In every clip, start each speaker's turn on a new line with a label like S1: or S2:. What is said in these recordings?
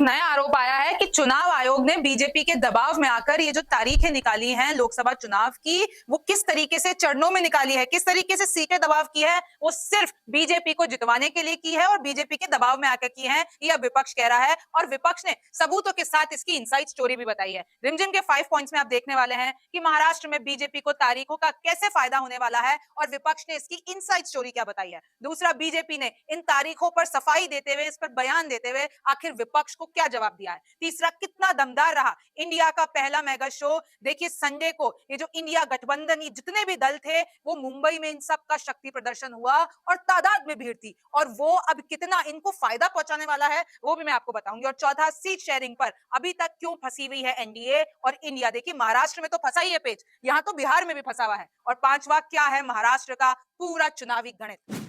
S1: नया आरोप आया है कि चुनाव आयोग ने बीजेपी के दबाव में आकर ये जो तारीखें निकाली हैं लोकसभा चुनाव की, वो किस तरीके से चरणों में निकाली है, किस तरीके से सीटें दबाव की है, वो सिर्फ बीजेपी को जितवाने के लिए की है और बीजेपी के दबाव में आकर की है, यह विपक्ष कह रहा है। और विपक्ष ने सबूतों के साथ इसकी इनसाइड स्टोरी भी बताई है। रिमझिम के 5 पॉइंट्स में आप देखने वाले हैं कि महाराष्ट्र में बीजेपी को तारीखों का कैसे फायदा होने वाला है और विपक्ष ने इसकी इनसाइड स्टोरी क्या बताई है। दूसरा, बीजेपी ने इन तारीखों पर सफाई देते हुए, इस पर बयान देते हुए आखिर विपक्ष को क्या जवाब दिया है। तीसरा, कितना दमदार रहा इंडिया का पहला मेगा शो। देखिए, संडे को ये जो इंडिया गठबंधन जितने भी दल थे, वो मुंबई में इन सब का शक्ति प्रदर्शन हुआ और तादाद में भीड़ थी, और वो अब कितना इनको फायदा पहुंचाने वाला है वो भी मैं आपको बताऊंगी। और चौथा, सीट शेयरिंग पर अभी तक क्यों फंसी हुई है एनडीए और इंडिया। देखिए, महाराष्ट्र में तो फंसा ही है पेच, यहां तो बिहार में भी फंसा हुआ है। और पांचवा, क्या है महाराष्ट्र का पूरा चुनावी गणित।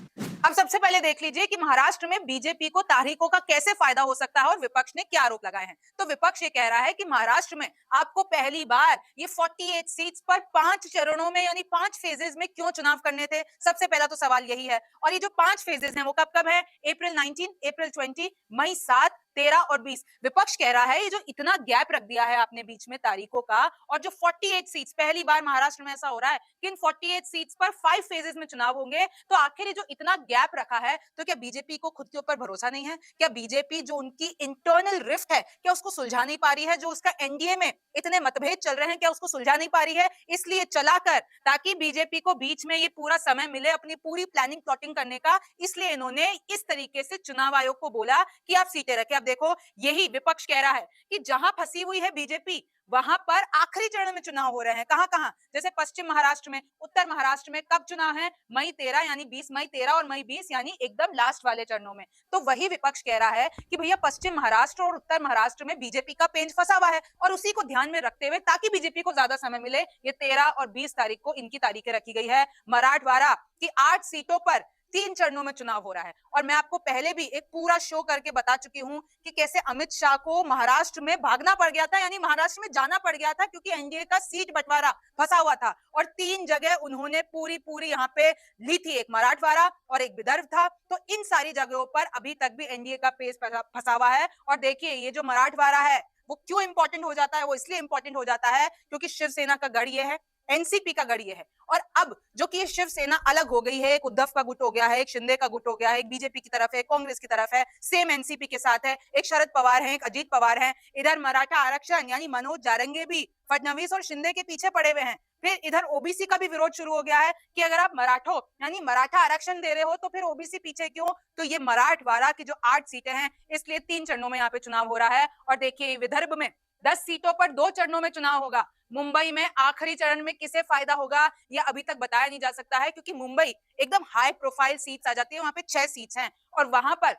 S1: अब सबसे पहले देख लीजिए कि महाराष्ट्र में बीजेपी को तारीखों का कैसे फायदा हो सकता है और विपक्ष ने क्या आरोप लगाए हैं। तो विपक्ष ये कह रहा है कि महाराष्ट्र में आपको पहली बार ये 48 सीट्स पर 5 चरणों में यानी 5 फेजेस में क्यों चुनाव करने थे। सबसे पहला तो सवाल यही है। और ये जो 5 फेजेस हैं वो कब कब है? अप्रैल 19, अप्रैल 20, मई 7, 13 और 20। विपक्ष कह रहा है ये जो इतना गैप रख दिया है आपने बीच में तारीखों का, और जो 48 सीट्स, पहली बार महाराष्ट्र में ऐसा हो रहा है कि इन 48 सीट्स पर 5 फेजेस में चुनाव होंगे, तो आखिर ये जो इतना गैप रखा है, तो क्या बीजेपी को खुद के ऊपर भरोसा नहीं है? क्या बीजेपी जो उनकी इंटरनल रिफ्ट है, क्या उसको सुलझा नहीं पा रही है? जो उसका एनडीए में इतने मतभेद चल रहे हैं, क्या उसको सुलझा नहीं पा रही है? इसलिए चलाकर, ताकि बीजेपी को बीच में ये पूरा समय मिले अपनी पूरी प्लानिंग प्लॉटिंग करने का, इसलिए इन्होंने इस तरीके से चुनाव आयोग को बोला कि आप सीटें रखें। अब देखो, यही विपक्ष कह रहा है कि जहां फंसी हुई है बीजेपी, वहां पर आखिरी चरण में चुनाव हो रहे हैं। कहां कहां? जैसे पश्चिम महाराष्ट्र में, उत्तर महाराष्ट्र में कब चुनाव है? मई 13 यानी 20 मई 13 और मई 20 यानी एकदम लास्ट वाले चरणों में। तो वही विपक्ष कह रहा है कि भैया पश्चिम महाराष्ट्र और उत्तर महाराष्ट्र में बीजेपी का पेंच फंसा हुआ है, और उसी को ध्यान में रखते हुए, ताकि बीजेपी को ज्यादा समय मिले, ये 13 और 20 तारीख को इनकी तारीखें रखी गई है। मराठवाड़ा की 8 सीटों पर 3 चरणों में चुनाव हो रहा है। और मैं आपको पहले भी एक पूरा शो करके बता चुकी हूं कि कैसे अमित शाह को महाराष्ट्र में भागना पड़ गया था, यानी महाराष्ट्र में जाना पड़ गया था, क्योंकि एनडीए का सीट बंटवारा फंसा हुआ था। और 3 जगह उन्होंने पूरी पूरी यहां पे ली थी, एक मराठवाड़ा और एक विदर्भ था। तो इन सारी जगहों पर अभी तक भी एनडीए का पेस फंसा हुआ है। और देखिए, ये जो मराठवाड़ा है वो क्यों इंपॉर्टेंट हो जाता है? वो इसलिए इंपॉर्टेंट हो जाता है क्योंकि शिवसेना का गढ़ ये है, एनसीपी का गढ़ ये है। और अब जो कि शिवसेना अलग हो गई है, एक उद्धव का गुट हो गया है, एक शिंदे का गुट हो गया है, एक बीजेपी की तरफ है, कांग्रेस की तरफ है, सेम एनसीपी के साथ है, एक शरद पवार है, एक अजीत पवार है। इधर मराठा आरक्षण यानी मनोज जारंगे भी फडणवीस और शिंदे के पीछे पड़े हुए हैं। फिर इधर ओबीसी का भी विरोध शुरू हो गया है कि अगर आप मराठों यानी मराठा आरक्षण दे रहे हो तो फिर ओबीसी पीछे क्यों? तो ये मराठवाड़ा की जो 8 सीटें हैं, इसलिए 3 चरणों में यहाँ पे चुनाव हो रहा है। और देखिए, विदर्भ में 10 सीटों पर 2 चरणों में चुनाव होगा। मुंबई में आखिरी चरण में किसे फायदा होगा, यह अभी तक बताया नहीं जा सकता है, क्योंकि मुंबई एकदम हाई प्रोफाइल सीट्स आ जाती है, वहां पे 6 सीट्स हैं, और वहां पर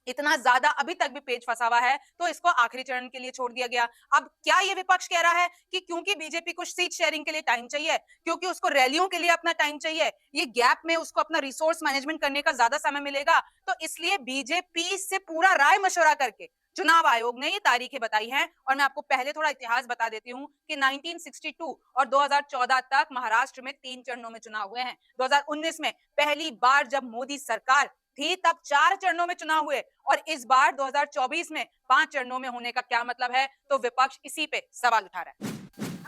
S1: इतना ज्यादा अभी तक भी पेच फंसा हुआ है, तो इसको आखिरी चरण के लिए छोड़ दिया गया। अब क्या ये विपक्ष कह रहा है कि क्योंकि बीजेपी को सीट शेयरिंग के लिए टाइम चाहिए, क्योंकि उसको रैलियों के लिए अपना टाइम चाहिए, ये गैप में उसको अपना रिसोर्स मैनेजमेंट करने का ज्यादा समय मिलेगा, तो इसलिए बीजेपी से पूरा राय मशवरा करके चुनाव आयोग ने ये तारीखें बताई हैं। और मैं आपको पहले थोड़ा इतिहास बता देती हूँ कि 1962 और 2014 तक महाराष्ट्र में 3 चरणों में चुनाव हुए हैं। 2019 में पहली बार जब मोदी सरकार थी, तब 4 चरणों में चुनाव हुए, और इस बार 2024 में 5 चरणों में होने का क्या मतलब है? तो विपक्ष इसी पे सवाल उठा रहा है।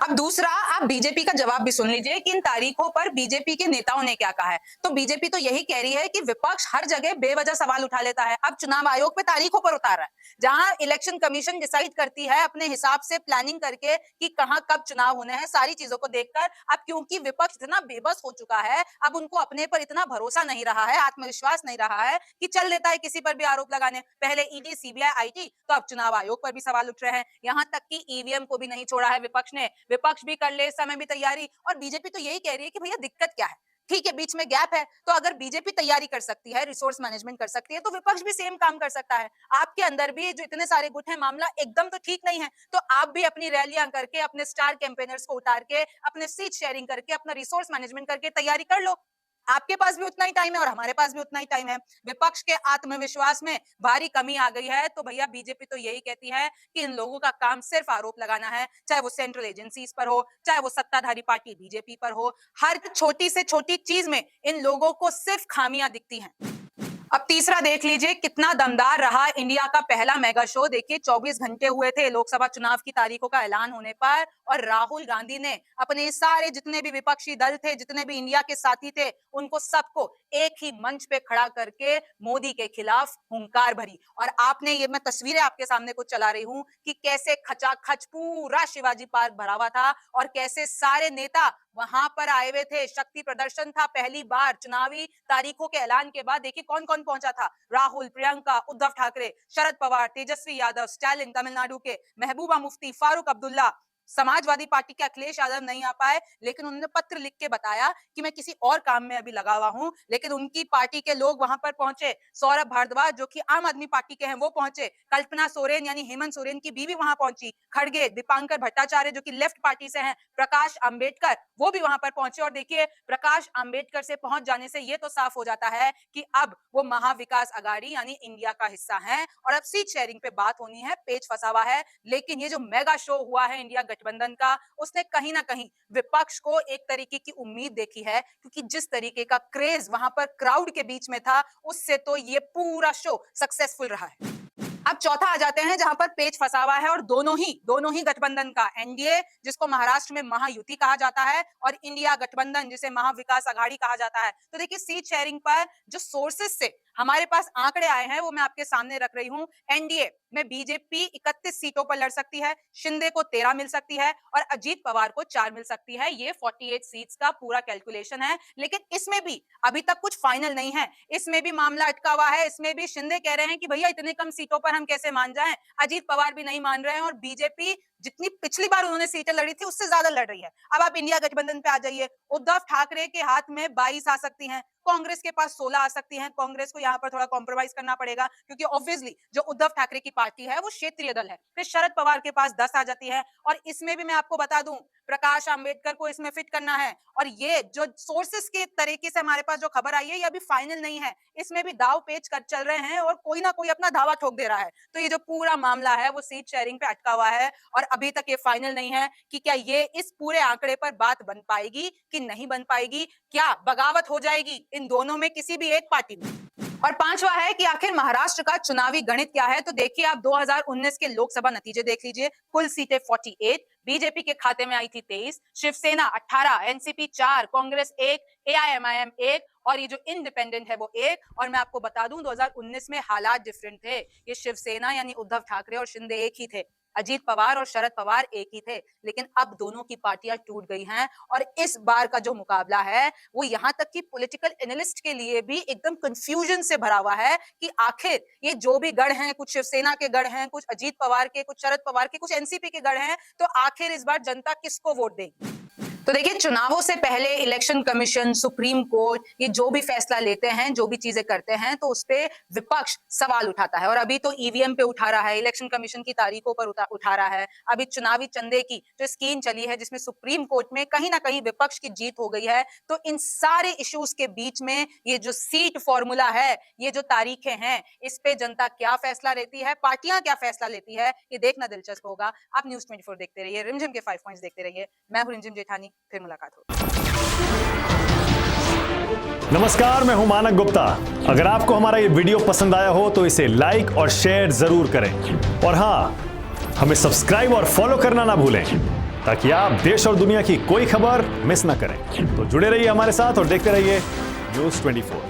S1: अब दूसरा, आप बीजेपी का जवाब भी सुन लीजिए कि इन तारीखों पर बीजेपी के नेताओं ने क्या कहा है। तो बीजेपी तो यही कह रही है कि विपक्ष हर जगह बेवजह सवाल उठा लेता है, अब चुनाव आयोग पे तारीखों पर उतार रहा है। जहां इलेक्शन कमीशन डिसाइड करती है अपने हिसाब से प्लानिंग करके कि कहां कब चुनाव होने हैं, सारी चीजों को देखकर, अब क्योंकि विपक्ष इतना बेबस हो चुका है, अब उनको अपने पर इतना भरोसा नहीं रहा है, आत्मविश्वास नहीं रहा है कि चल देता है किसी पर भी आरोप लगाने। पहले ईडी, सीबीआई, आईटी, तो अब चुनाव आयोग पर भी सवाल उठ रहे हैं। यहां तक कि ईवीएम को भी नहीं छोड़ा है विपक्ष ने, विपक्ष भी कर ले इस समय भी तैयारी। और बीजेपी तो यही कह रही है कि भैया दिक्कत क्या है, ठीक है बीच में गैप है, तो अगर बीजेपी तैयारी कर सकती है, रिसोर्स मैनेजमेंट कर सकती है, तो विपक्ष भी सेम काम कर सकता है। आपके अंदर भी जो इतने सारे गुट हैं, मामला एकदम तो ठीक नहीं है, तो आप भी अपनी रैलियां करके, अपने स्टार कैंपेनर्स को उतार के, अपने सीट शेयरिंग करके, अपना रिसोर्स मैनेजमेंट करके तैयारी कर लो। आपके पास भी उतना ही टाइम है और हमारे पास भी उतना ही टाइम है। विपक्ष के आत्मविश्वास में भारी कमी आ गई है, तो भैया बीजेपी तो यही कहती है कि इन लोगों का काम सिर्फ आरोप लगाना है, चाहे वो सेंट्रल एजेंसीज पर हो, चाहे वो सत्ताधारी पार्टी बीजेपी पर हो। हर छोटी से छोटी चीज में इन लोगों को सिर्फ खामियां दिखती हैं। अब तीसरा देख लीजिए कितना दमदार रहा इंडिया का पहला मेगा शो। देखिए 24 घंटे हुए थे लोकसभा चुनाव की तारीखों का ऐलान होने पर और राहुल गांधी ने अपने सारे जितने भी विपक्षी दल थे, जितने भी इंडिया के साथी थे, उनको सबको एक ही मंच पे खड़ा करके मोदी के खिलाफ हुंकार भरी। और आपने ये, मैं तस्वीरें आपके सामने कुछ चला रही हूं कि कैसे खचाखच पूरा शिवाजी पार्क भरा हुआ था और कैसे सारे नेता वहां पर आए हुए थे। शक्ति प्रदर्शन था पहली बार चुनावी तारीखों के ऐलान के बाद। देखिए कौन कौन पहुंचा था। राहुल, प्रियंका, उद्धव ठाकरे, शरद पवार, तेजस्वी यादव, स्टालिन तमिलनाडु के, महबूबा मुफ्ती, फारूक अब्दुल्ला। समाजवादी पार्टी के अखिलेश यादव नहीं आ पाए, लेकिन उन्होंने पत्र लिख के बताया कि मैं किसी और काम में अभी लगा हुआ हूं, लेकिन उनकी पार्टी के लोग वहां पर पहुंचे। सौरभ भारद्वाज जो कि आम आदमी पार्टी के हैं वो पहुंचे। कल्पना सोरेन यानी हेमंत सोरेन की बीवी वहां पहुंची। खड़गे, दीपांकर भट्टाचार्य जो कि लेफ्ट पार्टी से हैं, प्रकाश अंबेडकर वो भी वहां पर पहुंचे। और देखिए प्रकाश अंबेडकर से पहुंच जाने से ये तो साफ हो जाता है कि अब वो महाविकास अघाड़ी यानी इंडिया का हिस्सा है। और अब सीट शेयरिंग पे बात होनी है, पेच फंसा हुआ है। लेकिन ये जो मेगा शो हुआ है इंडिया गठबंधन का, उसने कहीं ना कहीं विपक्ष को एक तरीके की उम्मीद देखी है, क्योंकि जिस तरीके का क्रेज वहां पर क्राउड के बीच में था, उससे तो ये पूरा शो सक्सेसफुल रहा है। अब चौथा आ जाते हैं जहां पर पेच फंसा हुआ है और दोनों ही गठबंधन का, एनडीए जिसको महाराष्ट्र में महायुति कहा जाता है और इंडिया गठबंधन जिसे महाविकास अघाड़ी कहा जाता है। तो देखिए सीट शेयरिंग पर जो सोर्सेस से हमारे पास आंकड़े आए हैं वो मैं आपके सामने रख रही हूं। एनडीए में बीजेपी 31 सीटों पर लड़ सकती है, शिंदे को 13 मिल सकती है और अजीत पवार को 4 मिल सकती है। ये 48 सीट्स का पूरा कैलकुलेशन है। लेकिन इसमें भी अभी तक कुछ फाइनल नहीं है, इसमें भी मामला अटका हुआ है। इसमें भी शिंदे कह रहे हैं कि भैया इतने कम सीटों पर हम कैसे मान जाएं, अजीत पवार भी नहीं मान रहे हैं और बीजेपी जितनी पिछली बार उन्होंने सीटें लड़ी थी उससे ज्यादा लड़ रही है। अब आप इंडिया गठबंधन पे आ जाइए। उद्धव ठाकरे के हाथ में 22 आ सकती हैं, कांग्रेस के पास 16 आ सकती हैं। कांग्रेस को यहाँ पर थोड़ा कॉम्प्रोमाइज करना पड़ेगा, क्योंकि ऑब्वियसली जो उद्धव ठाकरे की पार्टी है वो क्षेत्रीय दल है। फिर शरद पवार के पास 10 आ जाती है। और इसमें भी मैं आपको बता दूं प्रकाश अंबेडकर को इसमें फिट करना है। और ये जो सोर्सेस के तरीके से हमारे पास जो खबर आई है ये अभी फाइनल नहीं है, इसमें भी दाव पेच कर चल रहे हैं और कोई ना कोई अपना दावा ठोक दे रहा है। तो ये जो पूरा मामला है वो सीट शेयरिंग पे अटका हुआ है और अभी तक ये फाइनल नहीं है कि क्या ये इस पूरे आंकड़े पर बात बन पाएगी कि नहीं बन पाएगी, क्या बगावत हो जाएगी इन दोनों में किसी भी एक पार्टी में। और पांचवा है कि आखिर महाराष्ट्र का चुनावी गणित क्या है। तो देखिए आप 2019 के लोकसभा नतीजे देख लीजिए। कुल सीटें 48, बीजेपी के खाते में आई थी 23, शिवसेना 18, एनसीपी 4, कांग्रेस 1, एआईएमआईएम 1 और ये जो इंडिपेंडेंट है वो 1। और मैं आपको बता दूं 2019 में हालात डिफरेंट थे। ये शिवसेना यानी उद्धव ठाकरे और शिंदे एक ही थे, अजीत पवार और शरद पवार एक ही थे। लेकिन अब दोनों की पार्टियां टूट गई हैं और इस बार का जो मुकाबला है वो यहां तक कि पॉलिटिकल एनालिस्ट के लिए भी एकदम कंफ्यूजन से भरा हुआ है कि आखिर ये जो भी गढ़ हैं, कुछ शिवसेना के गढ़ हैं, कुछ अजीत पवार के, कुछ शरद पवार के, कुछ एनसीपी के गढ़ हैं, तो आखिर इस बार जनता किसको वोट देगी। तो देखिए चुनावों से पहले इलेक्शन कमीशन, सुप्रीम कोर्ट ये जो भी फैसला लेते हैं, जो भी चीजें करते हैं, तो उस पे विपक्ष सवाल उठाता है। और अभी तो ईवीएम पे उठा रहा है, इलेक्शन कमीशन की तारीखों पर उठा रहा है। अभी चुनावी चंदे की जो स्कीम चली है जिसमें सुप्रीम कोर्ट में कहीं ना कहीं विपक्ष की जीत हो गई है। तो इन सारे इश्यूज के बीच में ये जो सीट फॉर्मूला है, ये जो तारीखें हैं, इस पे जनता क्या फैसला लेती है, पार्टियां क्या फैसला लेती है, ये देखना दिलचस्प होगा। आप न्यूज़ 24 देखते रहिए, रिमझिम के 5 पॉइंट्स देखते रहिए। मैं हूं रिमझिम जेठानी, फिर मुलाकात होगी।
S2: नमस्कार, मैं हूं मानक गुप्ता। अगर आपको हमारा ये वीडियो पसंद आया हो तो इसे लाइक और शेयर जरूर करें और हां, हमें सब्सक्राइब और फॉलो करना ना भूलें ताकि आप देश और दुनिया की कोई खबर मिस ना करें। तो जुड़े रहिए हमारे साथ और देखते रहिए न्यूज़ 24।